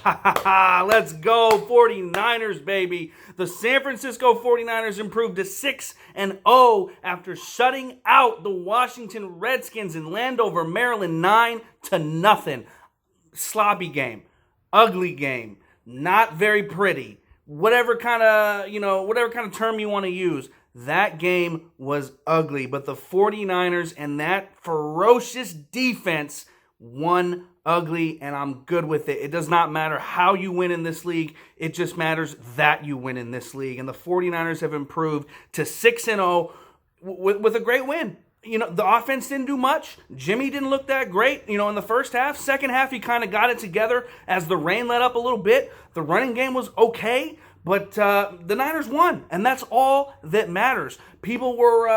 Let's go 49ers, baby. The San Francisco 49ers improved to 6-0 after shutting out the Washington Redskins in Landover, Maryland, 9-0. Sloppy game, ugly game, not very pretty. Whatever kind of term you want to use. That game was ugly, but the 49ers and that ferocious defense won ugly, and I'm good with it. It does not matter how you win in this league. It just matters that you win in this league. And the 49ers have improved to 6-0 with a great win. The offense didn't do much. Jimmy didn't look that great, in the first half. Second half, he kind of got it together as the rain let up a little bit. The running game was okay. But the Niners won, and that's all that matters. People were,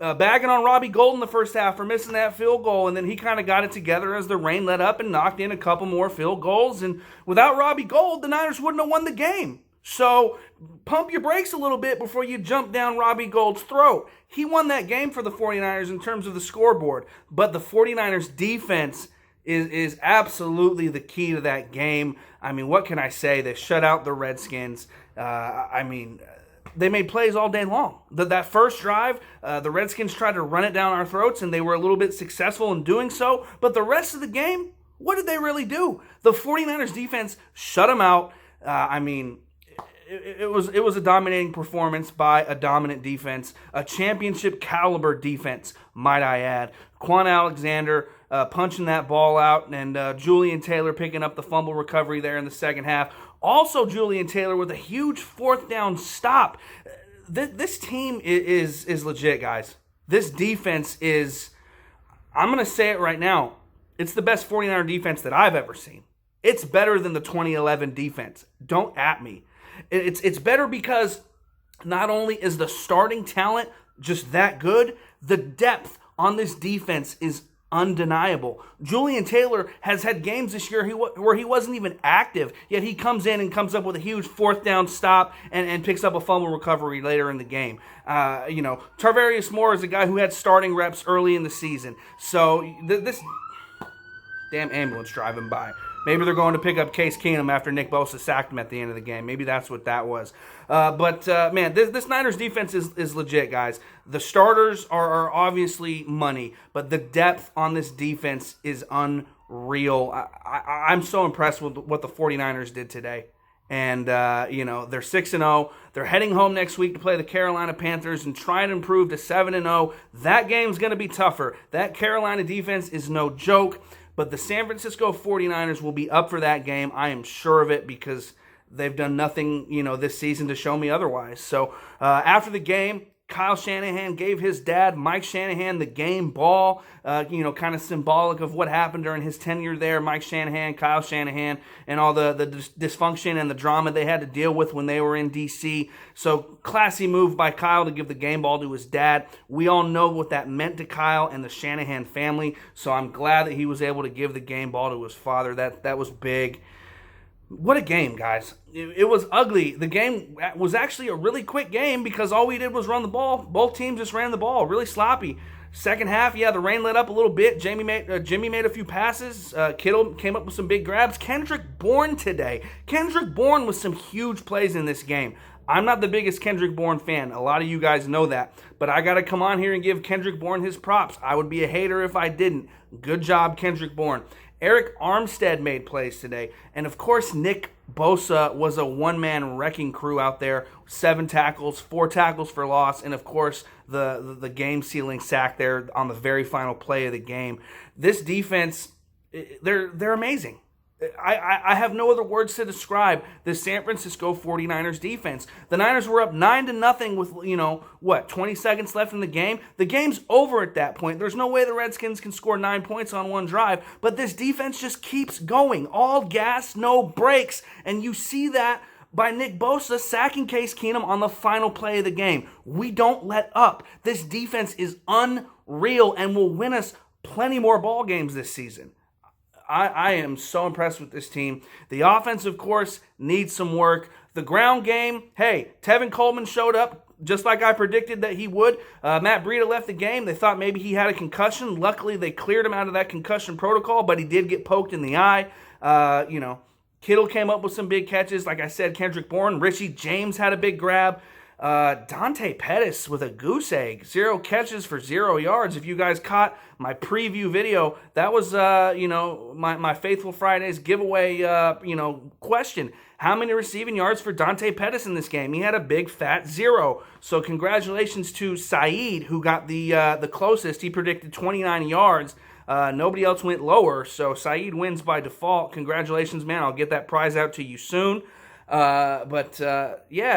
bagging on Robbie Gould in the first half for missing that field goal, and then he kind of got it together as the rain let up and knocked in a couple more field goals. And without Robbie Gould, the Niners wouldn't have won the game. So pump your brakes a little bit before you jump down Robbie Gould's throat. He won that game for the 49ers in terms of the scoreboard, but the 49ers defense is absolutely the key to that game. I mean, what can I say? They shut out the Redskins. They made plays all day long. That first drive, the Redskins tried to run it down our throats, and they were a little bit successful in doing so. But the rest of the game, what did they really do? The 49ers defense shut them out. It was a dominating performance by a dominant defense, a championship caliber defense, might I add. Quan Alexander punching that ball out, and Julian Taylor picking up the fumble recovery there in the second half. Also, Julian Taylor with a huge fourth down stop. This team is legit, guys. This defense is, I'm going to say it right now, it's the best 49er defense that I've ever seen. It's better than the 2011 defense. Don't at me. It's better because not only is the starting talent just that good, the depth on this defense is undeniable. Julian Taylor has had games this year where he wasn't even active, yet he comes in and comes up with a huge fourth down stop and picks up a fumble recovery later in the game. Tarvarius Moore is a guy who had starting reps early in the season. So this damn ambulance driving by. Maybe they're going to pick up Case Keenum after Nick Bosa sacked him at the end of the game. Maybe that's what that was. Man, this Niners defense is legit, guys. The starters are obviously money, but the depth on this defense is unreal. I'm so impressed with what the 49ers did today. And, they're 6-0. They're heading home next week to play the Carolina Panthers and try and improve to 7-0. That game's going to be tougher. That Carolina defense is no joke. But the San Francisco 49ers will be up for that game. I am sure of it because they've done nothing, this season to show me otherwise. So after the game, Kyle Shanahan gave his dad, Mike Shanahan, the game ball, kind of symbolic of what happened during his tenure there. Mike Shanahan, Kyle Shanahan, and all the dysfunction and the drama they had to deal with when they were in D.C. So classy move by Kyle to give the game ball to his dad. We all know what that meant to Kyle and the Shanahan family, so I'm glad that he was able to give the game ball to his father. That was big. What a game, guys. It was ugly. The game was actually a really quick game because all we did was run the ball. Both teams just ran the ball. Really sloppy. Second half, the rain let up a little bit. Jimmy made a few passes. Kittle came up with some big grabs. Kendrick Bourne today. Kendrick Bourne with some huge plays in this game. I'm not the biggest Kendrick Bourne fan. A lot of you guys know that. But I got to come on here and give Kendrick Bourne his props. I would be a hater if I didn't. Good job, Kendrick Bourne. Eric Armstead made plays today. And, of course, Nick Bosa was a one-man wrecking crew out there. 7 tackles, 4 tackles for loss, and, of course, the game-sealing sack there on the very final play of the game. This defense, they're amazing. I have no other words to describe the San Francisco 49ers defense. The Niners were up 9-0 with, 20 seconds left in the game. The game's over at that point. There's no way the Redskins can score 9 points on one drive, but this defense just keeps going. All gas, no brakes, and you see that by Nick Bosa sacking Case Keenum on the final play of the game. We don't let up. This defense is unreal and will win us plenty more ball games this season. I am so impressed with this team. The offense, of course, needs some work. The ground game, hey, Tevin Coleman showed up just like I predicted that he would. Matt Breida left the game. They thought maybe he had a concussion. Luckily, they cleared him out of that concussion protocol, but he did get poked in the eye. Kittle came up with some big catches. Like I said, Kendrick Bourne, Richie James had a big grab. Dante Pettis with a goose egg. 0 catches for 0 yards. If you guys caught my preview video, that was, my Faithful Fridays giveaway, question. How many receiving yards for Dante Pettis in this game? He had a big fat 0. So congratulations to Saeed, who got the closest. He predicted 29 yards. Nobody else went lower, so Saeed wins by default. Congratulations, man. I'll get that prize out to you soon. Yeah,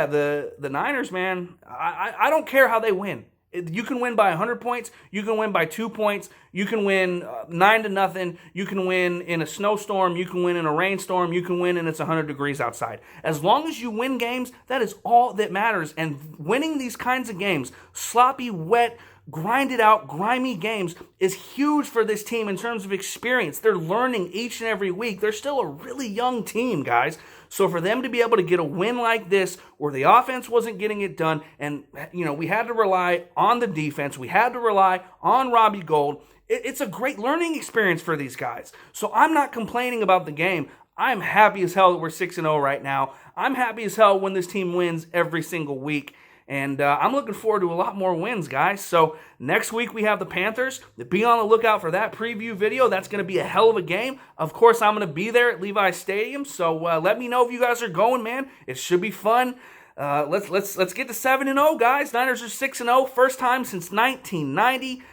the Niners, man, I don't care how they win. You can win by 100 points. You can win by 2 points. You can win 9-0. You can win in a snowstorm. You can win in a rainstorm. You can win and it's 100 degrees outside. As long as you win games, that is all that matters. And winning these kinds of games, sloppy, wet, grinded out, grimy games, is huge for this team in terms of experience. They're learning each and every week. They're still a really young team, guys. So for them to be able to get a win like this, where the offense wasn't getting it done, and we had to rely on the defense, we had to rely on Robbie Gould, it's a great learning experience for these guys. So I'm not complaining about the game. I'm happy as hell that we're 6-0 right now. I'm happy as hell when this team wins every single week. And I'm looking forward to a lot more wins, guys. So next week we have the Panthers. Be on the lookout for that preview video. That's going to be a hell of a game. Of course, I'm going to be there at Levi's Stadium. So let me know if you guys are going, man. It should be fun. Let's get to 7-0, guys. Niners are 6-0, first time since 1990.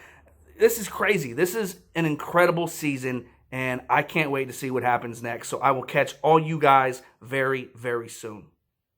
This is crazy. This is an incredible season, and I can't wait to see what happens next. So I will catch all you guys very, very soon.